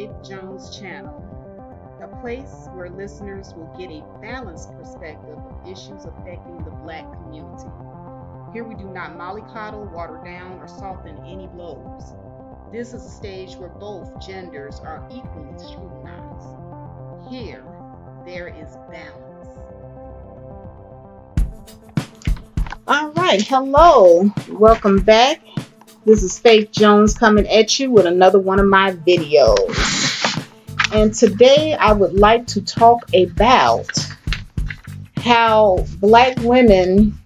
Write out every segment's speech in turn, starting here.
Faith Jones channel, a place where listeners will get a balanced perspective of issues affecting the Black community. Here we do not mollycoddle, water down, or soften any blows. This is a stage where both genders are equally scrutinized. Here, there is balance. All right, hello, welcome back. This is Faith Jones coming at you with another one of my videos. And today I would like to talk about how Black women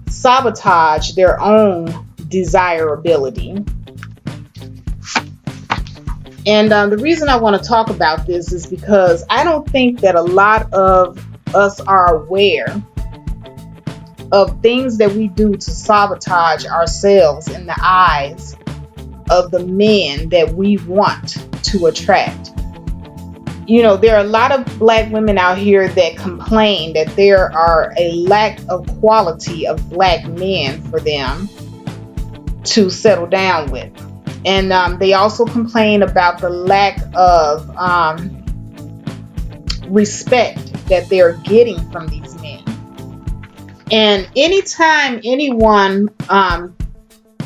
sabotage their own desirability. And the reason I want to talk about this is because I don't think that a lot of us are aware of things that we do to sabotage ourselves in the eyes of the men that we want to attract. You know, there are a lot of Black women out here that complain that there are a lack of quality of Black men for them to settle down with. And they also complain about the lack of respect that they're getting from these men. And anytime anyone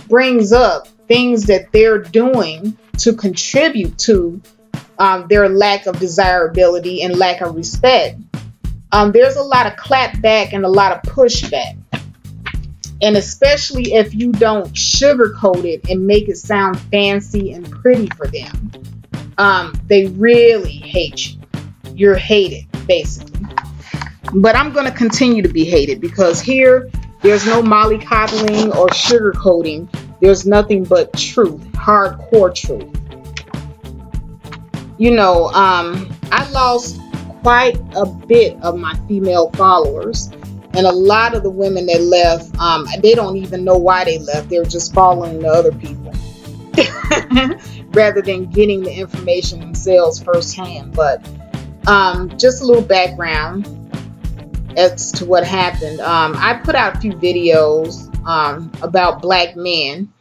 brings up things that they're doing to contribute to their lack of desirability and lack of respect, there's a lot of clapback and a lot of pushback. And especially if you don't sugarcoat it and make it sound fancy and pretty for them, they really hate you. You're hated, basically. But I'm going to continue to be hated because here, there's no mollycoddling or sugarcoating. There's nothing but truth, hardcore truth. You know, I lost quite a bit of my female followers. And a lot of the women that left, they don't even know why they left. They're just following the other people rather than getting the information themselves firsthand. But just a little background as to what happened. I put out a few videos about Black men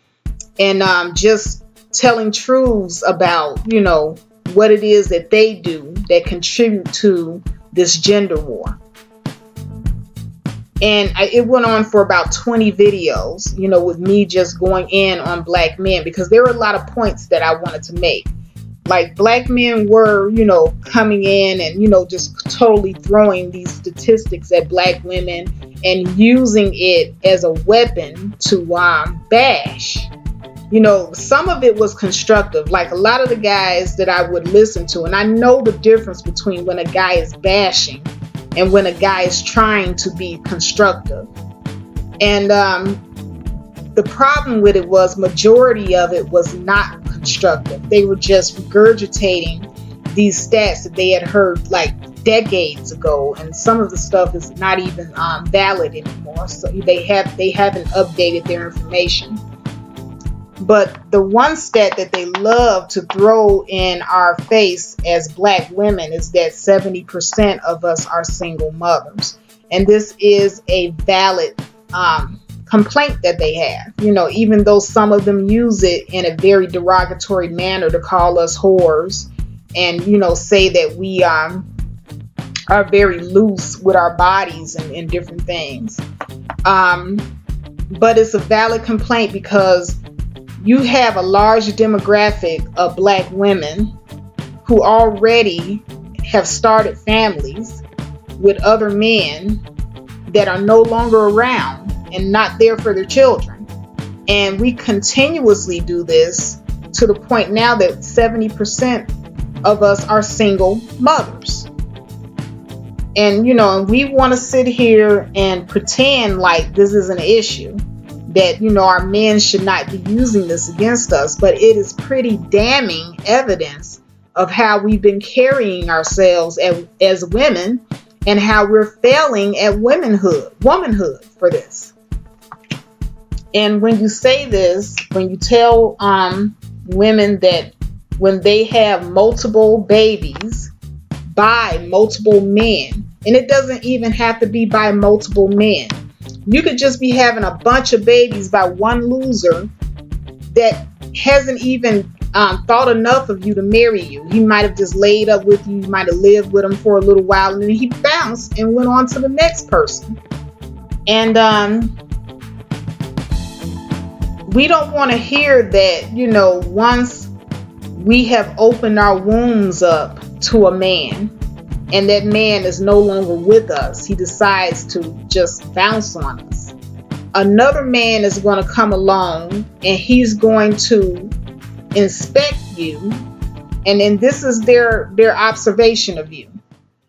and just telling truths about, you know, what it is that they do that contribute to this gender war. And it went on for about 20 videos, you know, with me just going in on Black men because there were a lot of points that I wanted to make. Like Black men were, you know, coming in and, you know, just totally throwing these statistics at Black women and using it as a weapon to bash. You know, some of it was constructive. Like a lot of the guys that I would listen to, and I know the difference between when a guy is bashing and when a guy is trying to be constructive. And the problem with it was majority of it was not constructive. They were just regurgitating these stats that they had heard like decades ago, and some of the stuff is not even valid anymore. So they haven't updated their information. But the one stat that they love to throw in our face as Black women is that 70% of us are single mothers. And this is a valid complaint that they have. You know, even though some of them use it in a very derogatory manner to call us whores and, you know, say that we are very loose with our bodies and different things. But it's a valid complaint because you have a large demographic of Black women who already have started families with other men that are no longer around and not there for their children. And we continuously do this to the point now that 70% of us are single mothers. And, you know, we want to sit here and pretend like this is an issue, that, you know, our men should not be using this against us, but it is pretty damning evidence of how we've been carrying ourselves as women and how we're failing at womanhood for this. And when you say this, when you tell women that when they have multiple babies by multiple men, and it doesn't even have to be by multiple men, you could just be having a bunch of babies by one loser that hasn't even thought enough of you to marry you. He might have just laid up with you. You might have lived with him for a little while, and then he bounced and went on to the next person. And we don't want to hear that, you know, once we have opened our wombs up to a man and that man is no longer with us, he decides to just bounce on us. Another man is going to come along and he's going to inspect you, and then this is their observation of you.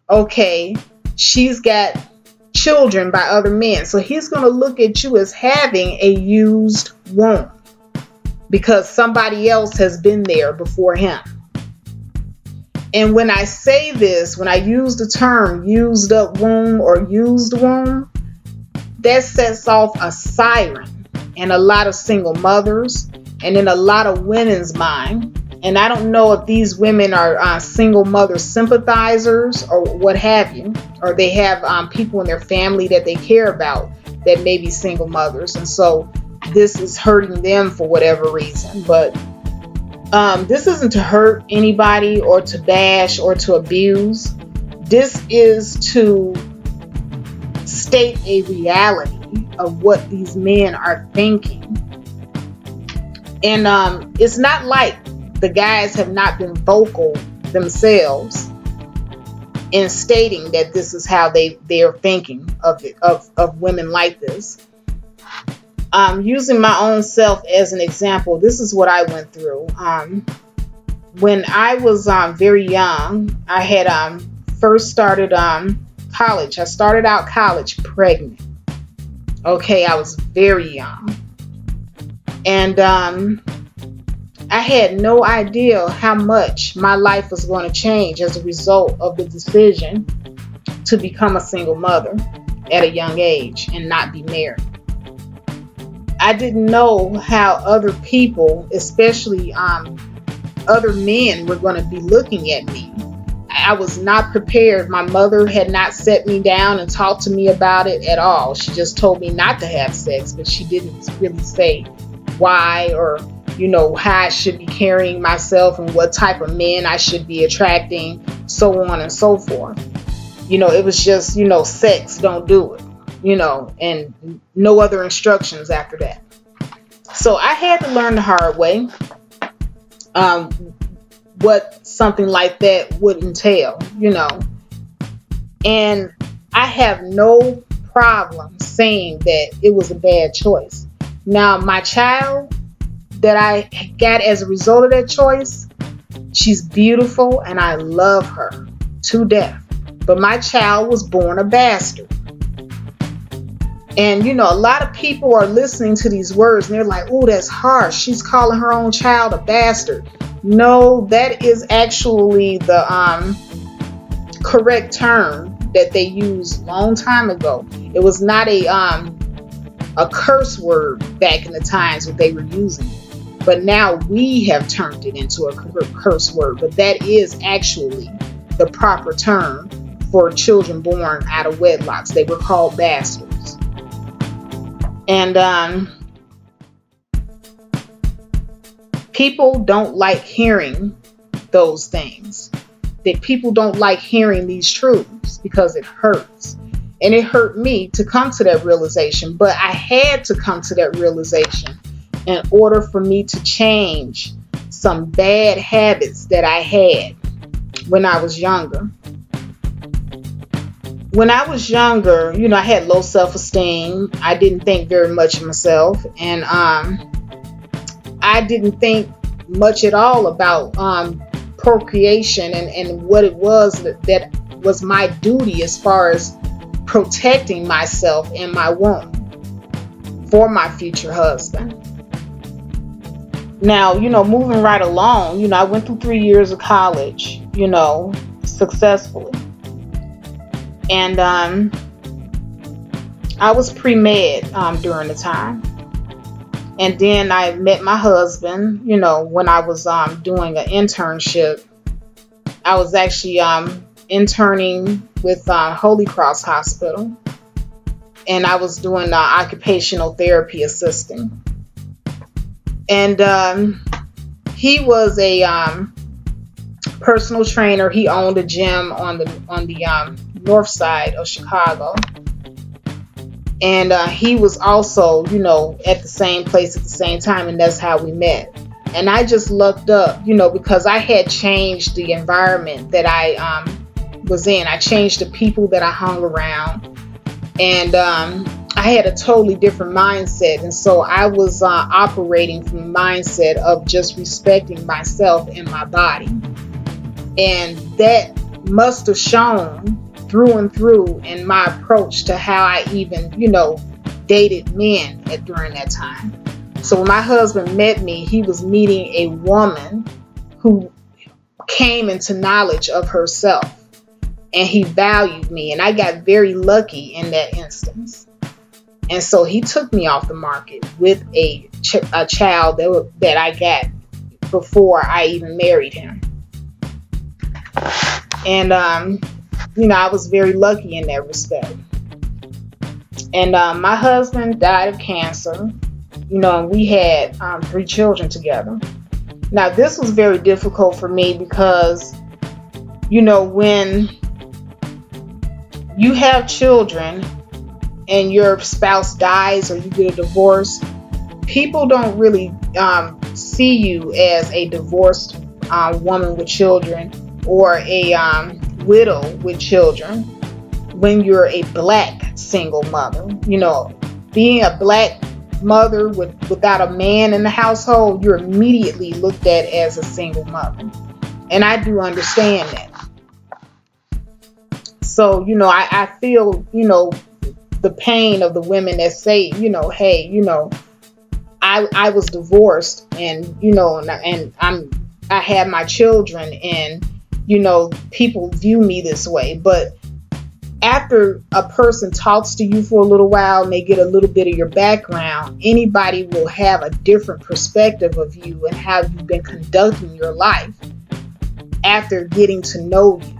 Okay, she's got children by other men, so he's going to look at you as having a used womb because somebody else has been there before him. And when I say this, when I use the term used up womb or used womb, that sets off a siren in a lot of single mothers and in a lot of women's mind. And I don't know if these women are single mother sympathizers or what have you, or they have people in their family that they care about that may be single mothers. And so this is hurting them for whatever reason. But this isn't to hurt anybody or to bash or to abuse. This is to state a reality of what these men are thinking. And it's not like the guys have not been vocal themselves in stating that this is how they're thinking of women like this. Using my own self as an example, this is what I went through. When I was very young, I had first started college. I started out college pregnant. Okay, I was very young. And I had no idea how much my life was going to change as a result of the decision to become a single mother at a young age and not be married. I didn't know how other people, especially other men, were going to be looking at me. I was not prepared. My mother had not set me down and talked to me about it at all. She just told me not to have sex, but she didn't really say why or, you know, how I should be carrying myself and what type of men I should be attracting, so on and so forth. You know, it was just, you know, sex, don't do it, you know, and no other instructions after that. So I had to learn the hard way what something like that would entail, you know. And I have no problem saying that it was a bad choice. Now, my child that I got as a result of that choice, she's beautiful and I love her to death. But my child was born a bastard. And, you know, a lot of people are listening to these words and they're like, oh, that's harsh. She's calling her own child a bastard. No, that is actually the correct term that they used a long time ago. It was not a curse word back in the times when they were using it. But now we have turned it into a curse word. But that is actually the proper term for children born out of wedlocks. They were called bastards. And people don't like hearing those things. That people don't like hearing these truths because it hurts. And it hurt me to come to that realization. But I had to come to that realization in order for me to change some bad habits that I had when I was younger. When I was younger, you know, I had low self-esteem. I didn't think very much of myself. And I didn't think much at all about procreation and what it was that was my duty as far as protecting myself and my womb for my future husband. Now, you know, moving right along, you know, I went through 3 years of college, you know, successfully. And I was pre-med during the time. And then I met my husband, you know, when I was doing an internship. I was actually interning with Holy Cross Hospital. And I was doing occupational therapy assisting. And he was a personal trainer. He owned a gym on the north side of Chicago. And he was also, you know, at the same place at the same time, and that's how we met. And I just looked up, you know, because I had changed the environment that I was in. I changed the people that I hung around, and I had a totally different mindset. And so I was operating from the mindset of just respecting myself and my body. And that must have shown through and through in my approach to how I even, you know, dated men during that time. So when my husband met me, he was meeting a woman who came into knowledge of herself, and he valued me. And I got very lucky in that instance. And so he took me off the market with a child that I got before I even married him. And, you know, I was very lucky in that respect. And my husband died of cancer, you know, and we had 3 children together. Now, this was very difficult for me because, you know, when you have children and your spouse dies or you get a divorce, people don't really see you as a divorced woman with children or a widow with children when you're a black single mother. You know, being a black mother without a man in the household, you're immediately looked at as a single mother. And I do understand that. So, you know, I feel, you know, the pain of the women that say, you know, hey, you know, I was divorced, and, you know, and I had my children, and, you know, people view me this way. But after a person talks to you for a little while and they get a little bit of your background, anybody will have a different perspective of you and how you've been conducting your life after getting to know you.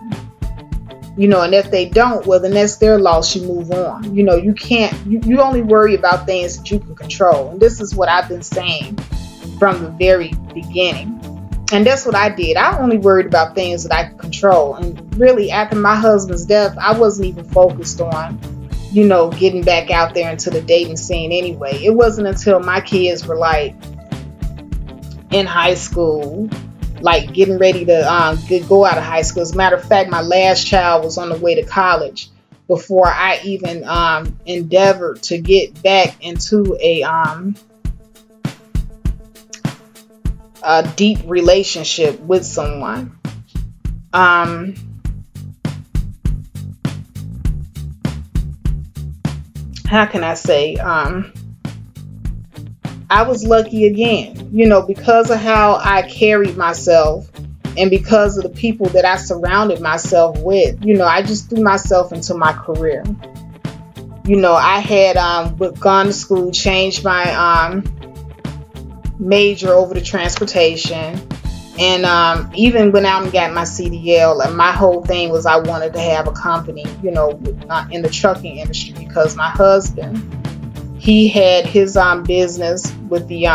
You know, and if they don't, well, then that's their loss. You move on. You know, you can't, you only worry about things that you can control. And this is what I've been saying from the very beginning. And that's what I did. I only worried about things that I could control. And really, after my husband's death, I wasn't even focused on, you know, getting back out there into the dating scene anyway. It wasn't until my kids were like in high school, like getting ready to go out of high school. As a matter of fact, my last child was on the way to college before I even endeavored to get back into a deep relationship with someone. How can I say? I was lucky again, you know, because of how I carried myself and because of the people that I surrounded myself with. You know, I just threw myself into my career. You know, I had gone to school, changed my major over to transportation, and even went out and got my CDL. And my whole thing was I wanted to have a company, you know, in the trucking industry, because my husband, he had his business with the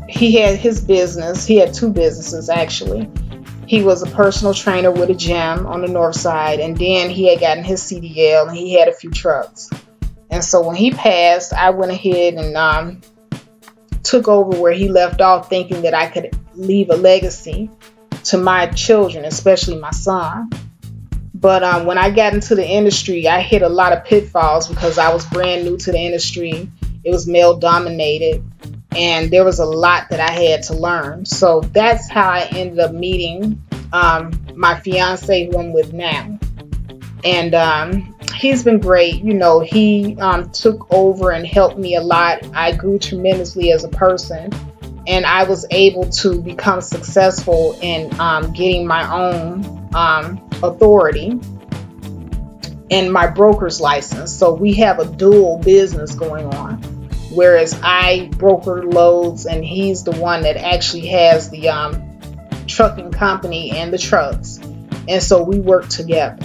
he had his business. He had 2 businesses actually. He was a personal trainer with a gym on the north side, and then he had gotten his CDL and he had a few trucks. And so when he passed, I went ahead and took over where he left off, thinking that I could leave a legacy to my children, especially my son. But when I got into the industry, I hit a lot of pitfalls because I was brand new to the industry. It was male dominated, and there was a lot that I had to learn. So that's how I ended up meeting my fiance, who I'm with now. And he's been great. You know, he took over and helped me a lot. I grew tremendously as a person, and I was able to become successful in getting my own authority and my broker's license. So we have a dual business going on, whereas I broker loads and he's the one that actually has the trucking company and the trucks. And so we work together.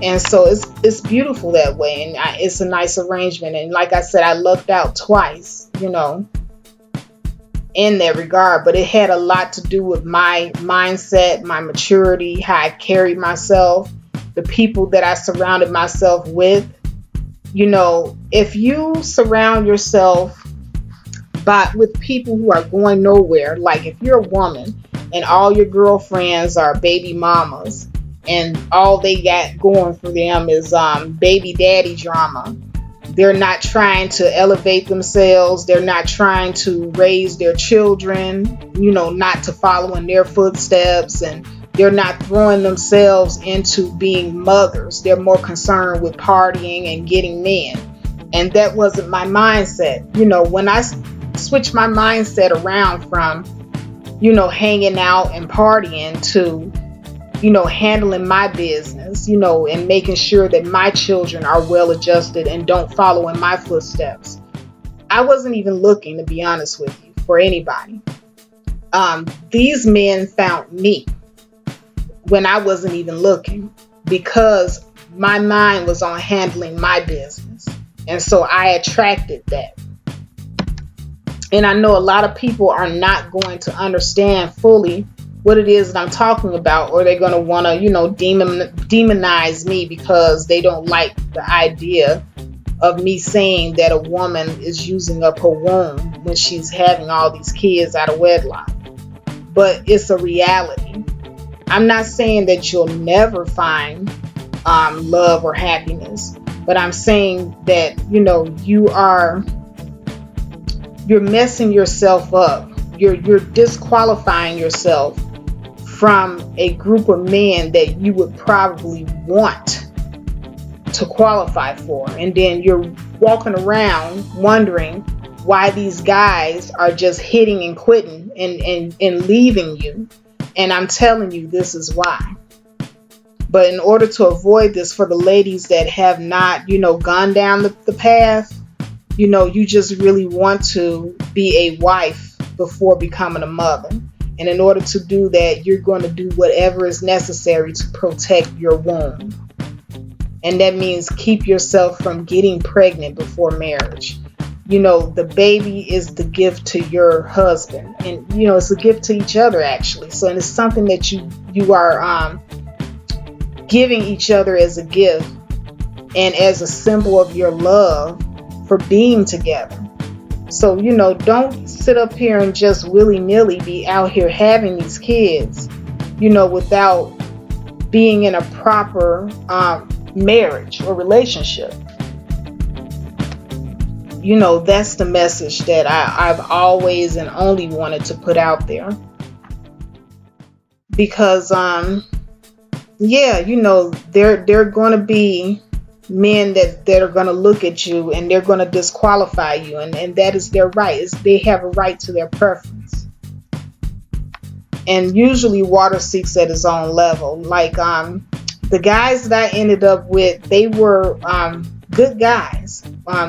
And so it's beautiful that way, and it's a nice arrangement. And like I said, I lucked out twice, you know. in that regard, but it had a lot to do with my mindset, my maturity, how I carried myself, the people that I surrounded myself with. You know, if you surround yourself with people who are going nowhere, like if you're a woman and all your girlfriends are baby mamas and all they got going for them is baby daddy drama, they're not trying to elevate themselves, they're not trying to raise their children, you know, not to follow in their footsteps, and they're not throwing themselves into being mothers. They're more concerned with partying and getting men. And that wasn't my mindset. You know, when I switched my mindset around from, you know, hanging out and partying to, you know, handling my business, you know, and making sure that my children are well adjusted and don't follow in my footsteps, I wasn't even looking, to be honest with you, for anybody. These men found me when I wasn't even looking, because my mind was on handling my business. And so I attracted that. And I know a lot of people are not going to understand fully what it is that I'm talking about, or they're going to want to, you know, demonize me because they don't like the idea of me saying that a woman is using up her womb when she's having all these kids out of wedlock. But it's a reality. I'm not saying that you'll never find love or happiness, but I'm saying that, you know, you're messing yourself up. You're disqualifying yourself from a group of men that you would probably want to qualify for. And then you're walking around wondering why these guys are just hitting and quitting and leaving you. And I'm telling you, this is why. But in order to avoid this, for the ladies that have not, you know, gone down the path, you know, you just really want to be a wife before becoming a mother. And in order to do that, you're going to do whatever is necessary to protect your womb. And that means keep yourself from getting pregnant before marriage. You know, the baby is the gift to your husband. And, you know, it's a gift to each other, actually. So and it's something that you are giving each other as a gift and as a symbol of your love for being together. So, you know, don't sit up here and just willy-nilly be out here having these kids, you know, without being in a proper marriage or relationship. You know, that's the message that I've always and only wanted to put out there. Because, yeah, you know, there are going to be men that are going to look at you and they're going to disqualify you, and that is their right. They have a right to their preference. And usually water seeks at its own level. Like the guys that I ended up with, they were good guys,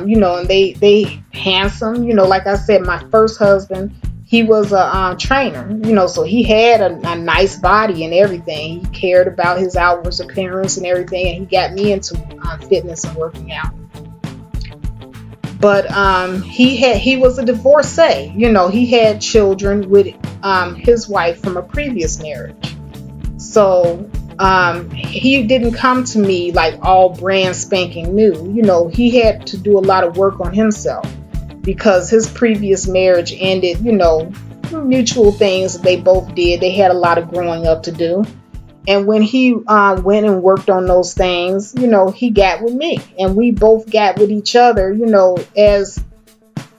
you know, and they handsome, you know. Like I said, my first husband, he was a trainer, you know, so he had a nice body and everything. He cared about his outward appearance and everything, and he got me into fitness and working out. But he was a divorcee, you know. He had children with his wife from a previous marriage. So he didn't come to me like all brand spanking new. You know, he had to do a lot of work on himself, because his previous marriage ended, you know, mutual things they both did. They had a lot of growing up to do. And when he went and worked on those things, you know, he got with me, and we both got with each other, you know, as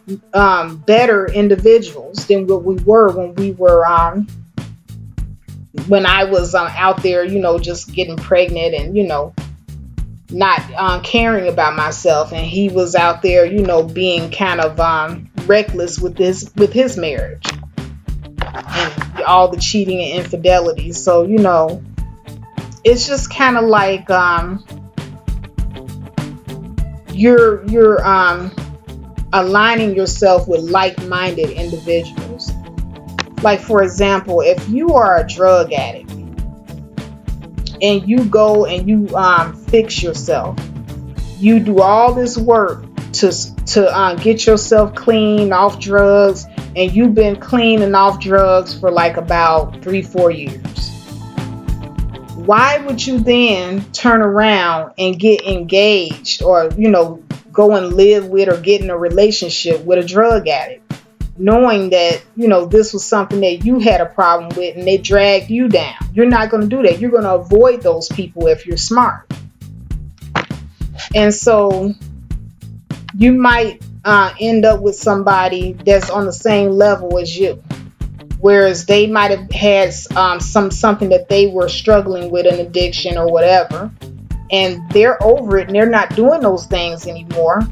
better individuals than what we were when I was out there, you know, just getting pregnant and, you know, not caring about myself. And he was out there, you know, being kind of reckless with his marriage and all the cheating and infidelity. So, you know, it's just kind of like you're aligning yourself with like-minded individuals. Like, for example, if you are a drug addict and you go and you fix yourself, you do all this work to get yourself clean off drugs, and you've been clean and off drugs for like about 3-4 years. Why would you then turn around and get engaged, or go and live with or get in a relationship with a drug addict, knowing that this was something that you had a problem with and they dragged you down? You're not going to do that. You're going to avoid those people if you're smart. And so you might end up with somebody that's on the same level as you, whereas they might have had something that they were struggling with, an addiction or whatever, and they're over it and they're not doing those things anymore.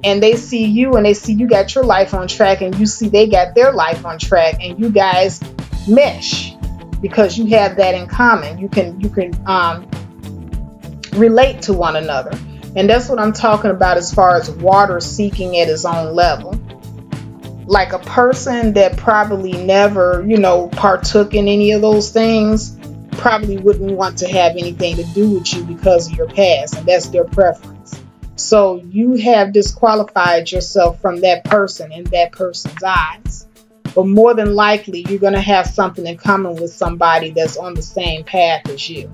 And they see you and they see you got your life on track, and you see they got their life on track, and you guys mesh because you have that in common. You can relate to one another. And that's what I'm talking about as far as water seeking at its own level. Like a person that probably never, partook in any of those things probably wouldn't want to have anything to do with you because of your past, and that's their preference. So you have disqualified yourself from that person in that person's eyes. But more than likely, you're going to have something in common with somebody that's on the same path as you.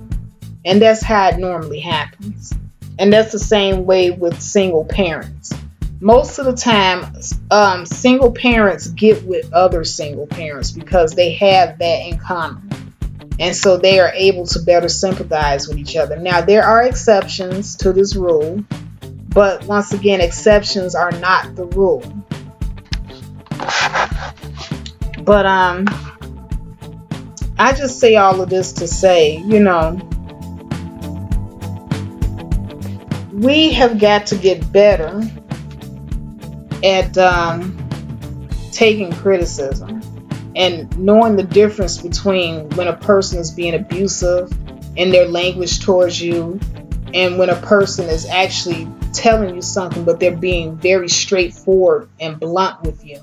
And that's how it normally happens. And that's the same way with single parents. Most of the time, single parents get with other single parents because they have that in common. And so they are able to better sympathize with each other. Now, there are exceptions to this rule, but once again, exceptions are not the rule. But I just say all of this to say, we have got to get better at taking criticism and knowing the difference between when a person is being abusive in their language towards you and when a person is actually telling you something, but they're being very straightforward and blunt with you.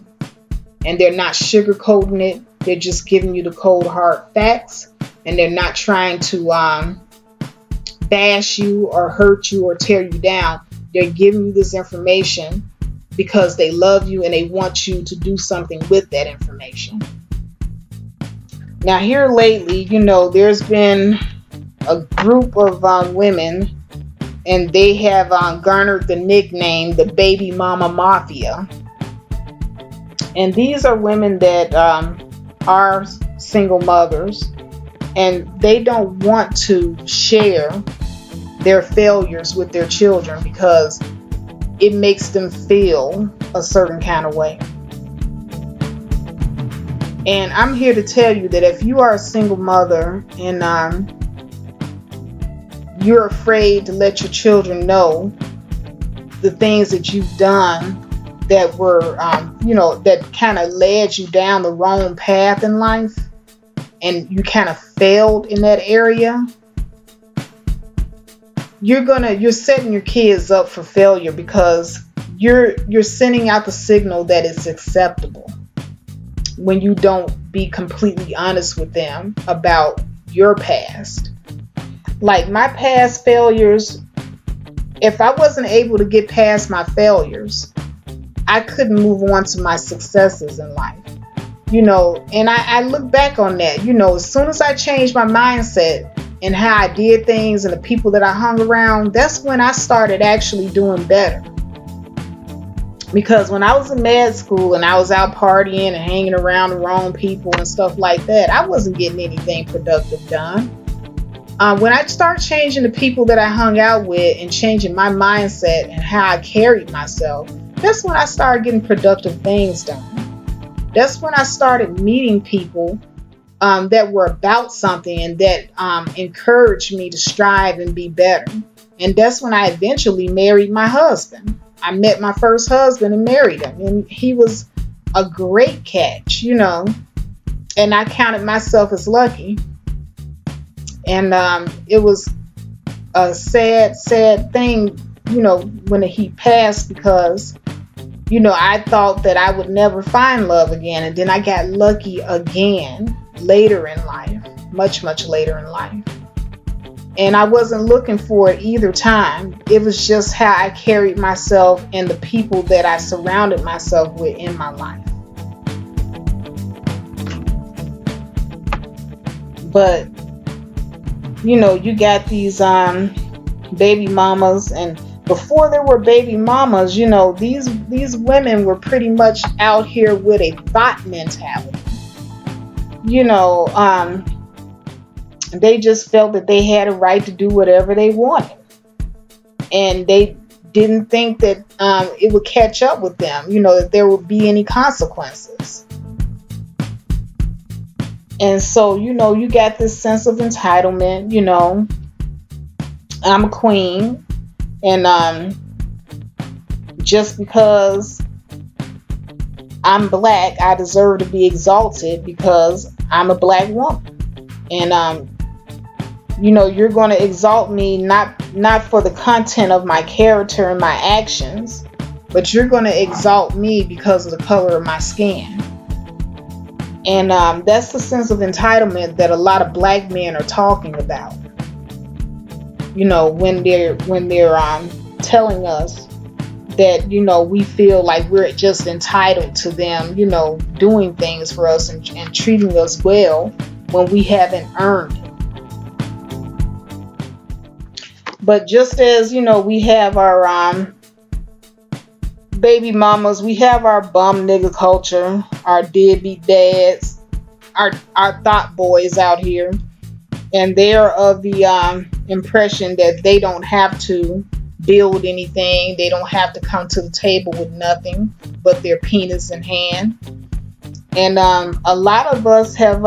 And they're not sugarcoating it. They're just giving you the cold hard facts, and they're not trying to bash you or hurt you or tear you down. They're giving you this information because they love you and they want you to do something with that information. Now, here lately, there's been a group of women, and they have garnered the nickname the Baby Mama Mafia. And these are women that are single mothers, and they don't want to share their failures with their children because it makes them feel a certain kind of way. And I'm here to tell you that if you are a single mother and you're afraid to let your children know the things that you've done that were, that kind of led you down the wrong path in life, and you kind of failed in that area, you're setting your kids up for failure because you're sending out the signal that it's acceptable when you don't be completely honest with them about your past. Like my past failures, if I wasn't able to get past my failures, I couldn't move on to my successes in life. And I look back on that, as soon as I changed my mindset and how I did things and the people that I hung around, that's when I started actually doing better. Because when I was in med school and I was out partying and hanging around the wrong people and stuff like that, I wasn't getting anything productive done. When I started changing the people that I hung out with and changing my mindset and how I carried myself, that's when I started getting productive things done. That's when I started meeting people that were about something and that encouraged me to strive and be better. And that's when I eventually married my husband. I met my first husband and married him. And he was a great catch, and I counted myself as lucky. And it was a sad thing, when he passed, because I thought that I would never find love again. And then I got lucky again later in life, much later in life. And I wasn't looking for it either time. It was just how I carried myself and the people that I surrounded myself with in my life. But, you know, you got these baby mamas, and before there were baby mamas, you know, these women were pretty much out here with a thought mentality. You know, they just felt that they had a right to do whatever they wanted. And they didn't think that it would catch up with them, you know, that there would be any consequences. And so, you know, you got this sense of entitlement, you know, I'm a queen, and just because I'm black, I deserve to be exalted because I'm a black woman. And you know, you're going to exalt me not for the content of my character and my actions, but you're going to exalt me because of the color of my skin. And that's the sense of entitlement that a lot of black men are talking about. You know, when they're telling us that, you know, we feel like we're just entitled to them, you know, doing things for us and treating us well when we haven't earned it. But just as, you know, we have our baby mamas, we have our bum nigga culture, our deadbeat dads, our thought boys out here, and they're of the impression that they don't have to build anything, they don't have to come to the table with nothing but their penis in hand. And a lot of us have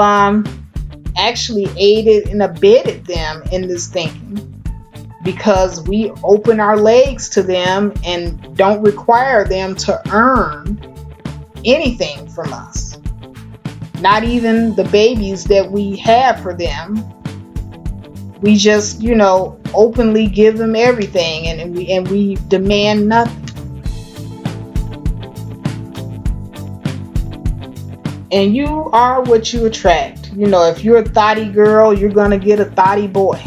actually aided and abetted them in this thinking, because we open our legs to them and don't require them to earn anything from us. Not even the babies that we have for them. We just, you know, openly give them everything, and we demand nothing. And you are what you attract. You know, if you're a thotty girl, you're gonna get a thotty boy.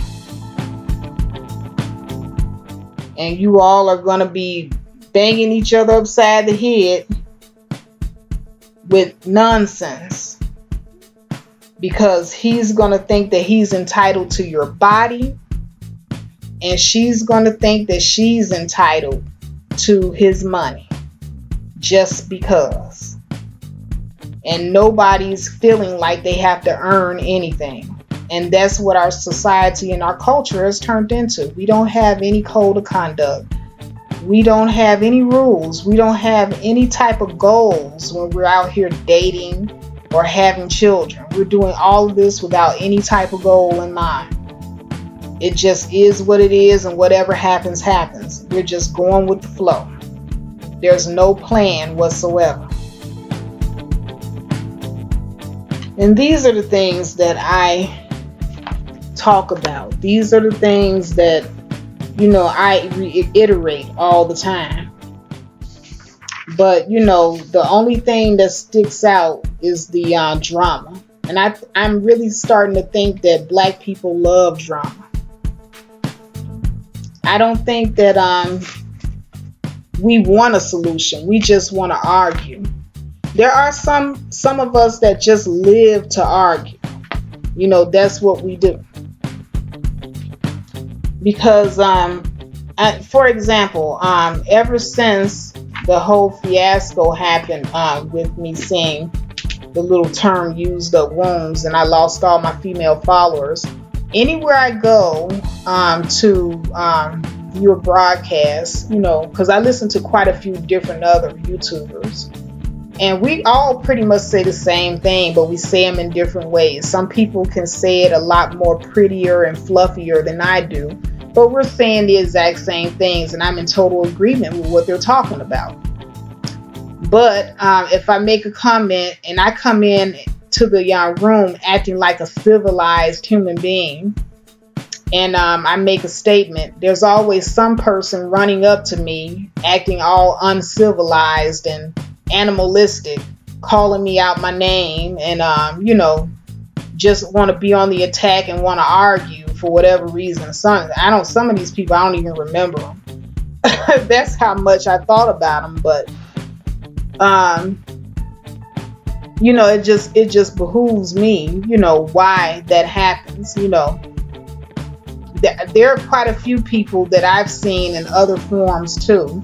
And you all are going to be banging each other upside the head with nonsense, because he's going to think that he's entitled to your body, and she's going to think that she's entitled to his money just because. And nobody's feeling like they have to earn anything. And that's what our society and our culture has turned into. We don't have any code of conduct. We don't have any rules. We don't have any type of goals when we're out here dating or having children. We're doing all of this without any type of goal in mind. It just is what it is, and whatever happens, happens. We're just going with the flow. There's no plan whatsoever. And these are the things that I talk about. These are the things that, you know, I reiterate all the time. But, you know, the only thing that sticks out is the drama. And I'm really starting to think that black people love drama. I don't think that we want a solution. We just want to argue. There are some of us that just live to argue. You know, that's what we do. Because, for example, ever since the whole fiasco happened with me seeing the little term used up wombs, and I lost all my female followers, anywhere I go to view a broadcast, you know, because I listen to quite a few different other YouTubers, and we all pretty much say the same thing, but we say them in different ways. Some people can say it a lot more prettier and fluffier than I do, but we're saying the exact same things, and I'm in total agreement with what they're talking about. But if I make a comment and I come in to the room acting like a civilized human being, and I make a statement, there's always some person running up to me acting all uncivilized and animalistic, calling me out my name, and you know, just want to be on the attack and want to argue for whatever reason. Some of these people, I don't even remember them. That's how much I thought about them. But you know, it just behooves me, you know, why that happens. You know, there are quite a few people that I've seen in other forums too.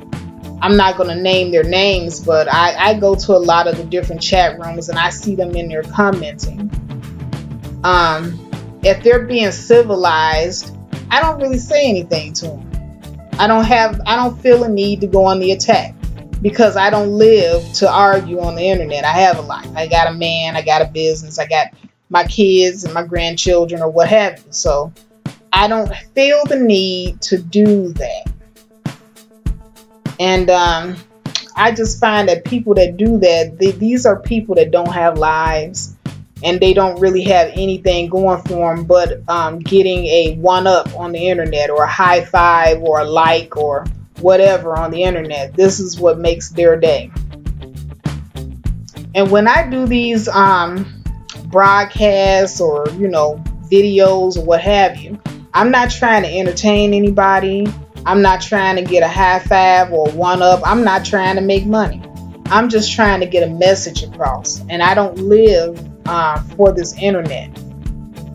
I'm not going to name their names, but I go to a lot of the different chat rooms and I see them in there commenting. If they're being civilized, I don't really say anything to them. I don't feel a need to go on the attack, because I don't live to argue on the internet. I have a life. I got a man, I got a business, I got my kids and my grandchildren or what have you. So I don't feel the need to do that. And I just find that people that do that, these are people that don't have lives, and they don't really have anything going for them but getting a one-up on the internet, or a high five, or a like, or whatever on the internet. This is what makes their day. And when I do these broadcasts, or, you know, videos or what have you, I'm not trying to entertain anybody. I'm not trying to get a high five or one up. I'm not trying to make money. I'm just trying to get a message across. And I don't live for this internet.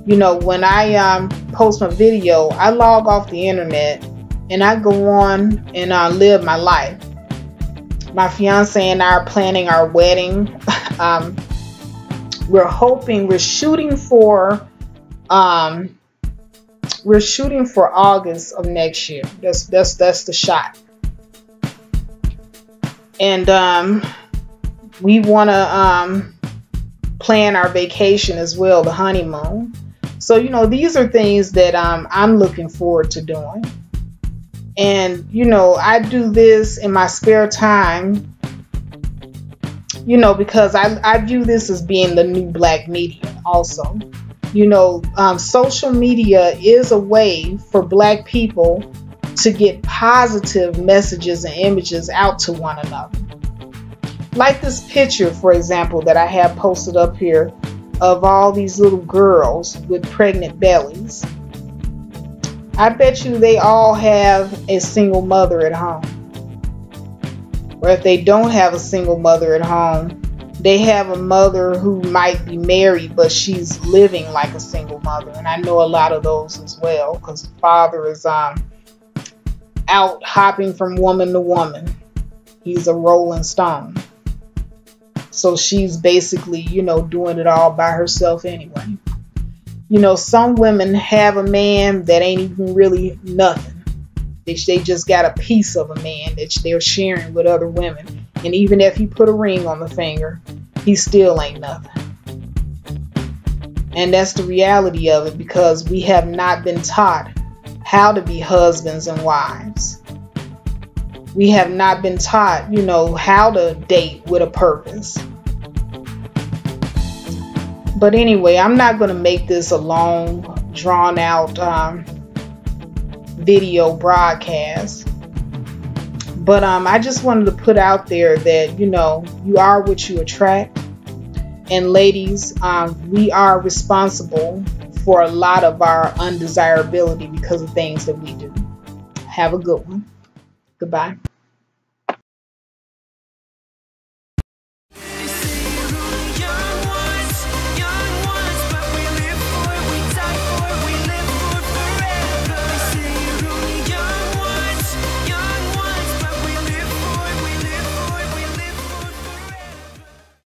You know, when I post my video, I log off the internet and I go on and live my life. My fiance and I are planning our wedding. We're shooting for August of next year. That's the shot. And we want to plan our vacation as well, the honeymoon. So, you know, these are things that I'm looking forward to doing. And, you know, I do this in my spare time, you know, because I view this as being the new black media also. You know, social media is a way for black people to get positive messages and images out to one another. Like this picture, for example, that I have posted up here of all these little girls with pregnant bellies. I bet you they all have a single mother at home. Or if they don't have a single mother at home, they have a mother who might be married, but she's living like a single mother. And I know a lot of those as well, because the father is out hopping from woman to woman. He's a rolling stone. So she's basically, you know, doing it all by herself anyway. You know, some women have a man that ain't even really nothing. They just got a piece of a man that they're sharing with other women. And even if he put a ring on the finger, he still ain't nothing. And that's the reality of it, because we have not been taught how to be husbands and wives. We have not been taught, you know, how to date with a purpose. But anyway, I'm not going to make this a long, drawn out video broadcast. But I just wanted to put out there that, you know, you are what you attract. And ladies, we are responsible for a lot of our undesirability because of things that we do. Have a good one. Goodbye.